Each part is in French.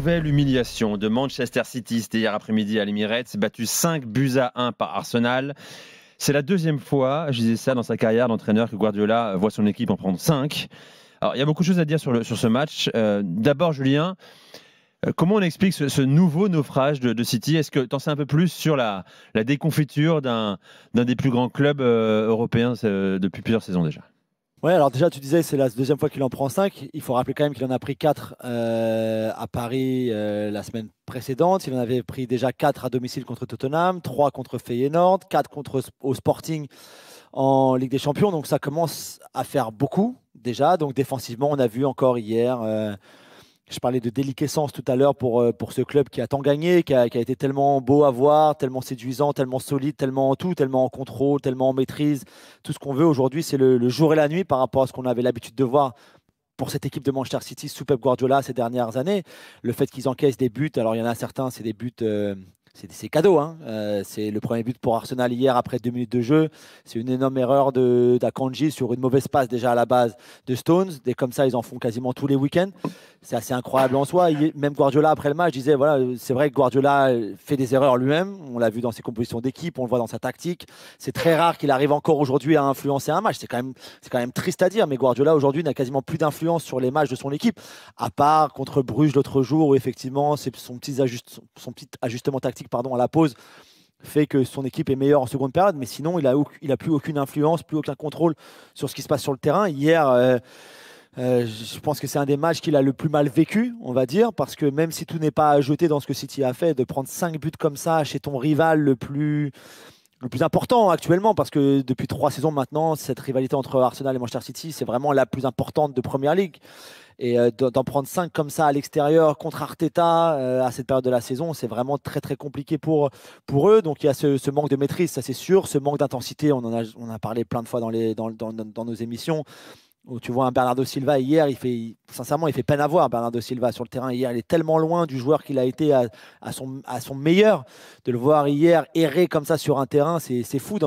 nouvelle humiliation de Manchester City, c'était hier après-midi à l'Emirates, battu 5-1 par Arsenal. C'est la deuxième fois, je disais ça dans sa carrière d'entraîneur, que Guardiola voit son équipe en prendre 5. Alors, il y a beaucoup de choses à dire sur ce match. D'abord, Julien, comment on explique ce nouveau naufrage de City? Est-ce que tu en sais un peu plus sur la déconfiture d'un des plus grands clubs européens depuis plusieurs saisons déjà? Ouais, alors déjà, tu disais, c'est la deuxième fois qu'il en prend 5. Il faut rappeler quand même qu'il en a pris 4 à Paris la semaine précédente. Il en avait pris déjà 4 à domicile contre Tottenham, 3 contre Feyenoord, 4 au Sporting en Ligue des Champions. Donc ça commence à faire beaucoup déjà. Donc défensivement, on a vu encore hier. Je parlais de déliquescence tout à l'heure pour ce club qui a tant gagné, qui a été tellement beau à voir, tellement séduisant, tellement solide, tellement en tout, tellement en contrôle, tellement en maîtrise. Tout ce qu'on veut aujourd'hui, c'est le jour et la nuit par rapport à ce qu'on avait l'habitude de voir pour cette équipe de Manchester City sous Pep Guardiola ces dernières années. Le fait qu'ils encaissent des buts, alors il y en a certains, c'est des buts... c'est cadeau, hein. C'est le premier but pour Arsenal hier après 2 minutes de jeu. C'est une énorme erreur d'Akanji sur une mauvaise passe déjà à la base de Stones. Et comme ça, ils en font quasiment tous les week-ends. C'est assez incroyable en soi. Même Guardiola, après le match, disait, voilà, c'est vrai que Guardiola fait des erreurs lui-même. On l'a vu dans ses compositions d'équipe, on le voit dans sa tactique. C'est très rare qu'il arrive encore aujourd'hui à influencer un match. C'est quand même triste à dire, mais Guardiola aujourd'hui n'a quasiment plus d'influence sur les matchs de son équipe, à part contre Bruges l'autre jour où effectivement son petit ajustement tactique à la pause fait que son équipe est meilleure en seconde période, mais sinon il a plus aucune influence, plus aucun contrôle sur ce qui se passe sur le terrain. Hier, je pense que c'est un des matchs qu'il a le plus mal vécu, on va dire, parce que même si tout n'est pas à jeter dans ce que City a fait, de prendre 5 buts comme ça chez ton rival le plus important actuellement, parce que depuis 3 saisons maintenant, cette rivalité entre Arsenal et Manchester City, c'est vraiment la plus importante de Premier League. Et d'en prendre 5 comme ça à l'extérieur contre Arteta à cette période de la saison, c'est vraiment très très compliqué pour eux. Donc il y a ce manque de maîtrise, ça c'est sûr, ce manque d'intensité, on en a parlé plein de fois dans nos émissions. Où tu vois un Bernardo Silva hier, sincèrement, il fait peine à voir Bernardo Silva sur le terrain. Hier, il est tellement loin du joueur qu'il a été à son meilleur. De le voir hier errer comme ça sur un terrain, c'est fou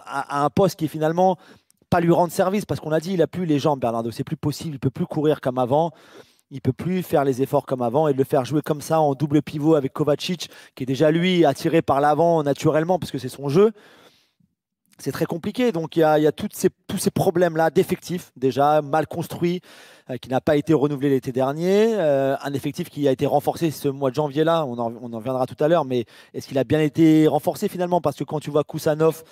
à un poste qui est finalement pas lui rendre service, parce qu'on a dit il a plus les jambes, Bernardo, c'est plus possible, il peut plus courir comme avant, il peut plus faire les efforts comme avant, et de le faire jouer comme ça en double pivot avec Kovacic, qui est déjà lui attiré par l'avant naturellement parce que c'est son jeu. C'est très compliqué, donc il y a tous ces problèmes-là d'effectifs déjà mal construits, qui n'a pas été renouvelé l'été dernier, un effectif qui a été renforcé ce mois de janvier-là, on en reviendra tout à l'heure, mais est-ce qu'il a bien été renforcé finalement? Parce que quand tu vois Kusanov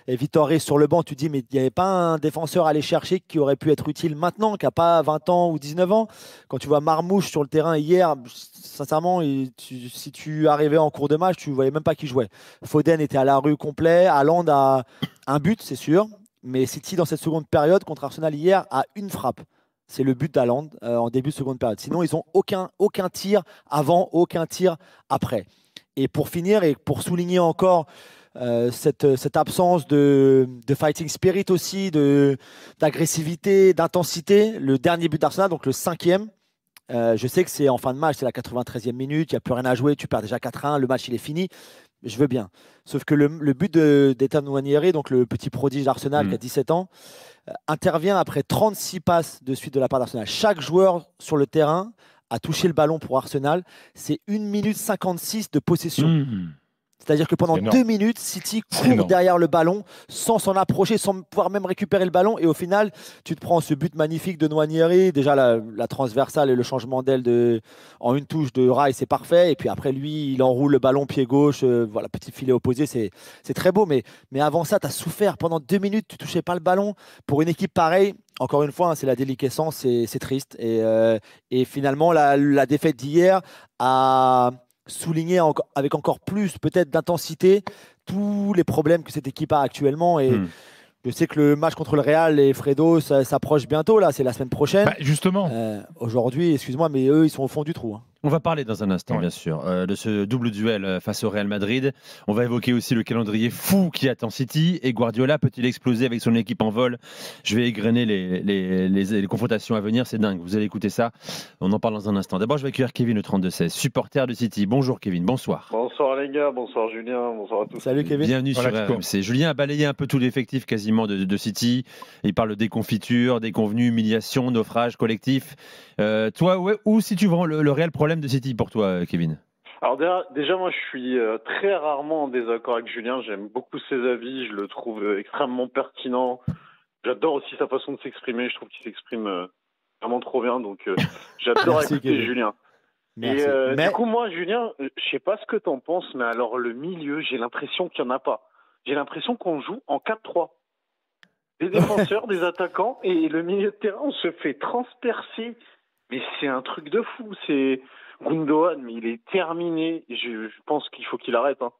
et Vitoré sur le banc, tu te dis mais il n'y avait pas un défenseur à aller chercher qui aurait pu être utile maintenant, qui n'a pas 20 ans ou 19 ans. Quand tu vois Marmouche sur le terrain hier, sincèrement, si tu arrivais en cours de match, tu ne voyais même pas qui jouait. Foden était à la rue complet, Haaland a un but, c'est sûr, mais City, dans cette seconde période, contre Arsenal hier, a une frappe. C'est le but d'Haaland en début de seconde période. Sinon, ils n'ont aucun tir avant, aucun tir après. Et pour finir, et pour souligner encore cette absence de fighting spirit aussi, d'agressivité, d'intensité, le dernier but d'Arsenal, donc le 5e, je sais que c'est en fin de match, c'est la 93e minute, il n'y a plus rien à jouer, tu perds déjà 4-1, le match il est fini. Je veux bien. Sauf que le but d'Ethan Nwaneri, donc le petit prodige d'Arsenal qui a 17 ans, intervient après 36 passes de suite de la part d'Arsenal. Chaque joueur sur le terrain a touché le ballon pour Arsenal. C'est 1 minute 56 de possession. C'est-à-dire que pendant 2 minutes, City court derrière le ballon sans s'en approcher, sans pouvoir même récupérer le ballon. Et au final, tu te prends ce but magnifique de Nwaneri. Déjà, la transversale et le changement d'aile en une touche de Rice, c'est parfait. Et puis après, lui, il enroule le ballon pied gauche. Voilà, petit filet opposé, c'est très beau. Mais avant ça, tu as souffert. Pendant 2 minutes, tu ne touchais pas le ballon. Pour une équipe pareille, encore une fois, hein, c'est la déliquescence, c'est triste. Et finalement, la défaite d'hier a souligner avec encore plus peut-être d'intensité tous les problèmes que cette équipe a actuellement. Et je sais que le match contre le Real et Fredo, ça s'approche bientôt, là, c'est la semaine prochaine. Justement. Aujourd'hui, excuse-moi, mais eux, ils sont au fond du trou. Hein. On va parler dans un instant, bien sûr, de ce double duel face au Real Madrid. On va évoquer aussi le calendrier fou qui attend City. Et Guardiola peut-il exploser avec son équipe en vol? Je vais égrener les confrontations à venir. C'est dingue. Vous allez écouter ça. On en parle dans un instant. D'abord, je vais accueillir Kevin, le 32-16, supporter de City. Bonjour Kevin, bonsoir. Bonsoir les gars, bonsoir Julien, bonsoir à tous. Salut Kevin. Bienvenue sur RMC. Julien a balayé un peu tout l'effectif quasiment de City. Il parle de déconfiture, déconvenue, humiliation, naufrage collectif. Toi, où si tu vends le réel problème problème de City pour toi, Kevin? Alors déjà, moi, je suis très rarement en désaccord avec Julien. J'aime beaucoup ses avis. Je le trouve extrêmement pertinent. J'adore aussi sa façon de s'exprimer. Je trouve qu'il s'exprime vraiment trop bien. Donc, j'adore écouter Kevin. Julien. Merci. Du coup, moi, Julien, je sais pas ce que t'en penses, mais alors le milieu, j'ai l'impression qu'il n'y en a pas. J'ai l'impression qu'on joue en 4-3. Des défenseurs, des attaquants, et le milieu de terrain, on se fait transpercer. Mais c'est un truc de fou. C'est Gundogan, mais il est terminé. Je pense qu'il faut qu'il arrête. Hein.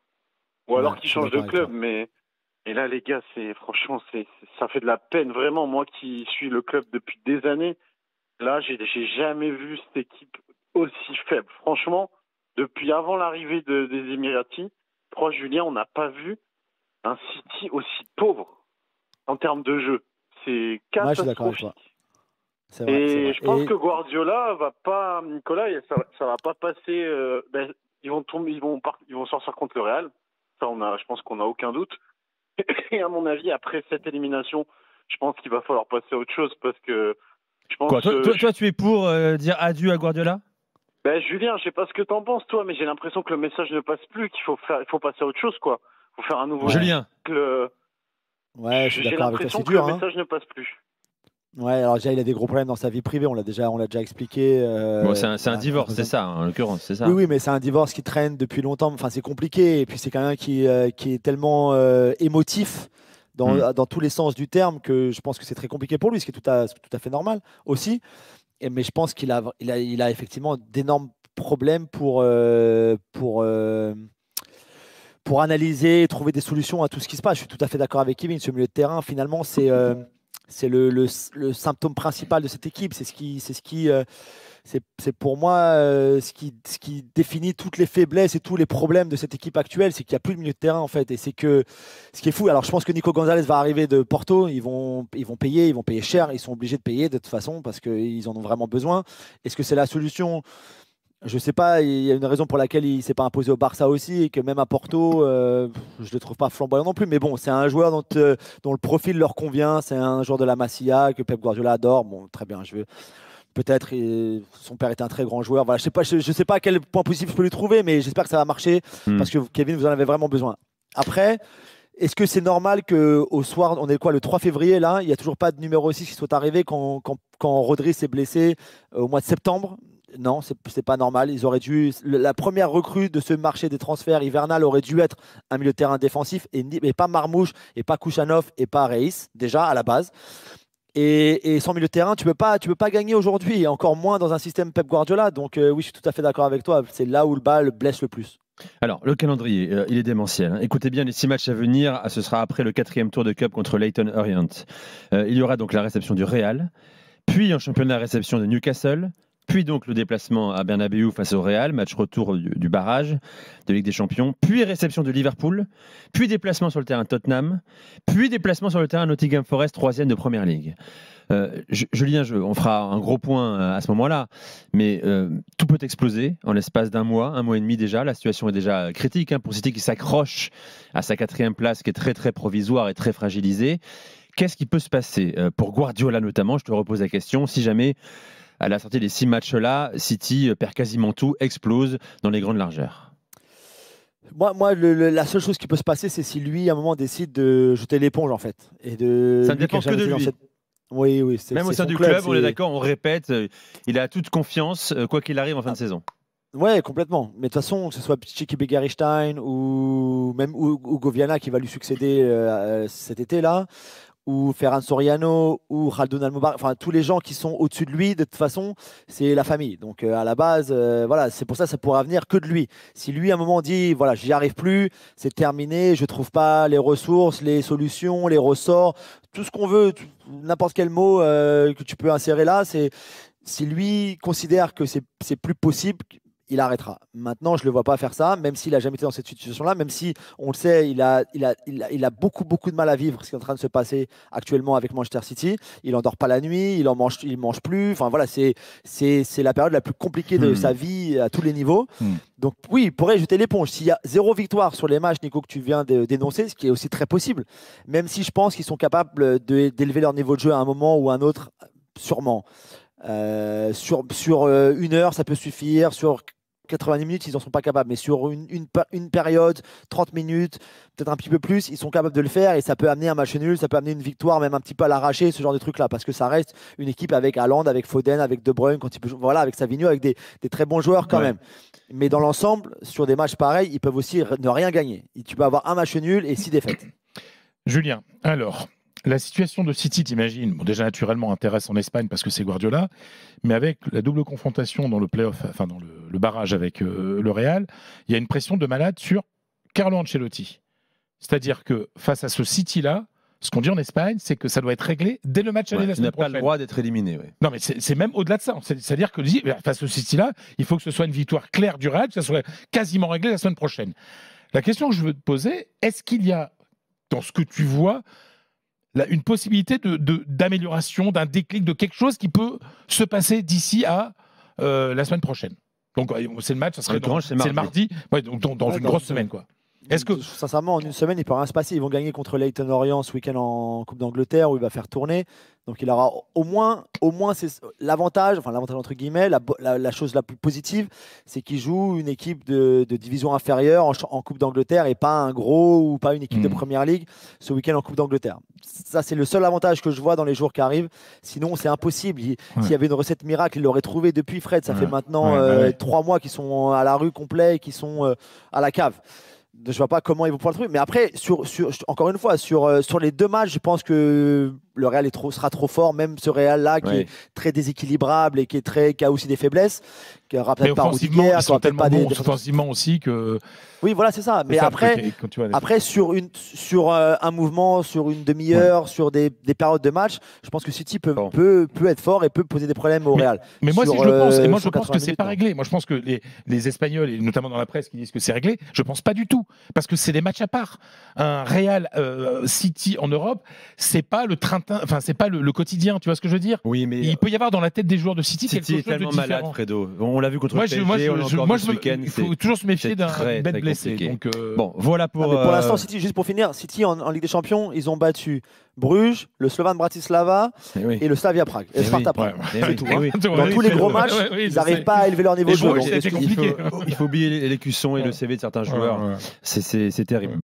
Ou alors qu'il change de club. Mais là, les gars, franchement, ça fait de la peine. Vraiment, moi qui suis le club depuis des années, là, j'ai jamais vu cette équipe aussi faible. Franchement, depuis avant l'arrivée des Émiratis, proche Julien, on n'a pas vu un City aussi pauvre en termes de jeu. C'est catastrophique. Et je pense que Guardiola va pas, Nicolas, ça va pas passer. Ils vont sortir contre le Real. Ça, je pense qu'on n'a aucun doute. Et à mon avis, après cette élimination, je pense qu'il va falloir passer à autre chose parce que je pense. Toi, tu es pour dire adieu à Guardiola? Julien, je sais pas ce que t'en penses, toi, mais j'ai l'impression que le message ne passe plus, qu'il faut passer à autre chose, quoi. Il faut faire un nouveau. Julien. Ouais, je suis d'accord avec toi, c'est dur. J'ai l'impression que le message ne passe plus. Ouais, alors déjà, il a des gros problèmes dans sa vie privée, on l'a déjà expliqué. C'est un divorce, c'est ça, en l'occurrence, c'est ça. Oui, mais c'est un divorce qui traîne depuis longtemps. Enfin, c'est compliqué. Et puis, c'est quelqu'un qui est tellement émotif dans tous les sens du terme que je pense que c'est très compliqué pour lui, ce qui est tout à fait normal aussi. Mais je pense qu'il a effectivement d'énormes problèmes pour analyser et trouver des solutions à tout ce qui se passe. Je suis tout à fait d'accord avec Kevin. Ce milieu de terrain, finalement, c'est le symptôme principal de cette équipe. C'est pour moi ce qui définit toutes les faiblesses et tous les problèmes de cette équipe actuelle, c'est qu'il n'y a plus de milieu de terrain en fait. Et c'est que ce qui est fou. Alors je pense que Nico Gonzalez va arriver de Porto. Ils vont payer cher. Ils sont obligés de payer de toute façon parce qu'ils en ont vraiment besoin. Est-ce que c'est la solution? Je ne sais pas, il y a une raison pour laquelle il ne s'est pas imposé au Barça aussi et que même à Porto, je ne le trouve pas flamboyant non plus. Mais bon, c'est un joueur dont le profil leur convient. C'est un joueur de la Masia que Pep Guardiola adore. Bon, très bien, peut-être son père est un très grand joueur. Voilà, je sais pas à quel point positif je peux lui trouver, mais j'espère que ça va marcher parce que Kevin, vous en avez vraiment besoin. Après, est-ce que c'est normal qu'au soir, on est quoi, le 3 février, là, il n'y a toujours pas de numéro 6 qui soit arrivé quand Rodri s'est blessé au mois de septembre? Non, c'est pas normal. Ils auraient dû. La première recrue de ce marché des transferts hivernal aurait dû être un milieu de terrain défensif et pas Marmouche, et pas Kouchanov, et pas Reis, déjà à la base. Et sans milieu de terrain, tu peux pas gagner aujourd'hui, et encore moins dans un système Pep Guardiola. Donc oui, je suis tout à fait d'accord avec toi. C'est là où le bal blesse le plus. Alors, le calendrier, il est démentiel. Écoutez bien les 6 matchs à venir. Ce sera après le 4e tour de Cup contre Leyton Orient. Il y aura donc la réception du Real, puis en championnat, réception de Newcastle, puis donc le déplacement à Bernabéu face au Real, match retour du barrage de Ligue des Champions, puis réception de Liverpool, puis déplacement sur le terrain de Tottenham, puis déplacement sur le terrain Nottingham Forest, 3e de Première Ligue. Julien, on fera un gros point à ce moment-là, mais tout peut exploser en l'espace d'un mois et demi déjà. La situation est déjà critique pour City qui s'accroche à sa 4e place qui est très très provisoire et très fragilisée. Qu'est-ce qui peut se passer pour Guardiola notamment? Je te repose la question. Si jamais à la sortie des 6 matchs-là, City perd quasiment tout, explose dans les grandes largeurs. Moi la seule chose qui peut se passer, c'est si lui, à un moment, décide de jeter l'éponge, en fait. Ça ne dépend que de lui. Oui. Même au sein du club, on est d'accord, on répète, il a toute confiance, quoi qu'il arrive en fin de saison. Ouais, complètement. Mais de toute façon, que ce soit Tchéky Begaristain ou même Hugo Viana qui va lui succéder cet été-là, ou Ferran Soriano, ou Khaldoun Almoubarak, enfin tous les gens qui sont au-dessus de lui, de toute façon, c'est la famille. Donc à la base, voilà, c'est pour ça pourra venir que de lui. Si lui à un moment dit, voilà, j'y arrive plus, c'est terminé, je trouve pas les ressources, les solutions, les ressorts, tout ce qu'on veut, n'importe quel mot que tu peux insérer là, c'est si lui considère que c'est plus possible, il arrêtera. Maintenant, je ne le vois pas faire ça, même s'il n'a jamais été dans cette situation-là, même si, on le sait, il a beaucoup de mal à vivre ce qui est en train de se passer actuellement avec Manchester City. Il n'endort pas la nuit, il mange plus. Enfin, voilà, c'est la période la plus compliquée de sa vie à tous les niveaux. Donc oui, il pourrait jeter l'éponge. S'il y a 0 victoire sur les matchs, Nico, que tu viens de dénoncer, ce qui est aussi très possible, même si je pense qu'ils sont capables d'élever leur niveau de jeu à un moment ou à un autre, sûrement. Sur 1 heure, ça peut suffire. Sur 90 minutes, ils n'en sont pas capables. Mais sur une période, 30 minutes, peut-être un petit peu plus, ils sont capables de le faire. Et ça peut amener un match nul, ça peut amener une victoire, même un petit peu à l'arracher, ce genre de trucs-là. Parce que ça reste une équipe avec Haaland, avec Foden, avec De Bruyne, quand il peut, voilà, avec Savigno, avec des très bons joueurs quand même. Mais dans l'ensemble, sur des matchs pareils, ils peuvent aussi ne rien gagner. Tu peux avoir un match nul et 6 défaites. Julien, alors, la situation de City, t'imagines, bon, déjà naturellement intéresse en Espagne parce que c'est Guardiola, mais avec la double confrontation dans le play-off, enfin dans le barrage avec le Real, il y a une pression de malade sur Carlo Ancelotti. C'est-à-dire que face à ce City-là, ce qu'on dit en Espagne, c'est que ça doit être réglé dès le match aller la semaine prochaine. Tu n'as pas le droit d'être éliminé. Ouais. Non, mais c'est même au-delà de ça. C'est-à-dire que face au City-là, il faut que ce soit une victoire claire du Real, que ça soit quasiment réglé la semaine prochaine. La question que je veux te poser, est-ce qu'il y a, dans ce que tu vois, une possibilité d'amélioration, d'un déclic, de quelque chose qui peut se passer d'ici à la semaine prochaine? Donc, c'est le match, ça serait c'est le mardi, donc dans une grosse semaine, quoi. Est-ce que... Sincèrement, en une semaine, il ne peut rien se passer. Ils vont gagner contre Leyton Orient ce week-end en Coupe d'Angleterre où il va faire tourner. Donc il aura au moins c'est l'avantage, enfin l'avantage entre guillemets, la chose la plus positive, c'est qu'il joue une équipe de division inférieure en Coupe d'Angleterre et pas un gros ou pas une équipe de Première Ligue ce week-end en Coupe d'Angleterre. Ça, c'est le seul avantage que je vois dans les jours qui arrivent. Sinon, c'est impossible. S'il y avait une recette miracle, il l'aurait trouvé depuis Fred. Ça fait maintenant 3 mois qu'ils sont à la rue complet, qu'ils sont à la cave. Je ne vois pas comment ils vont pouvoir le trouver. Mais après, encore une fois, sur les 2 matchs, je pense que le Real sera trop fort. Même ce Real-là, qui est très déséquilibrable et qui a aussi des faiblesses. Qui aura peut-être pas offensivement, ils sont tellement bons offensivement aussi que... Oui, voilà, c'est ça. Mais après sur un mouvement, sur une demi-heure, sur des périodes de match, je pense que City peut être fort et peut poser des problèmes au Real. Mais moi, je pense que c'est pas réglé. Moi, je pense que les Espagnols, et notamment dans la presse, qui disent que c'est réglé, je pense pas du tout. Parce que c'est des matchs à part. Un Real City en Europe, c'est pas le train-train, enfin, c'est pas le quotidien, tu vois ce que je veux dire? Oui, mais il peut y avoir dans la tête des joueurs de City quelque chose de différent. Est tellement malade, Fredo. On l'a vu contre le PSG, il faut toujours se méfier d'un bête blessé. Donc, bon, voilà pour... pour l'instant, City, juste pour finir, City en Ligue des Champions, ils ont battu Bruges, le Slovan Bratislava et le Slavia Prague. Sparta Prague. C'est tout. Dans tous les gros matchs, ils n'arrivent pas à élever leur niveau de jeu. Il faut oublier l'écusson et le CV de certains joueurs. C'est terrible.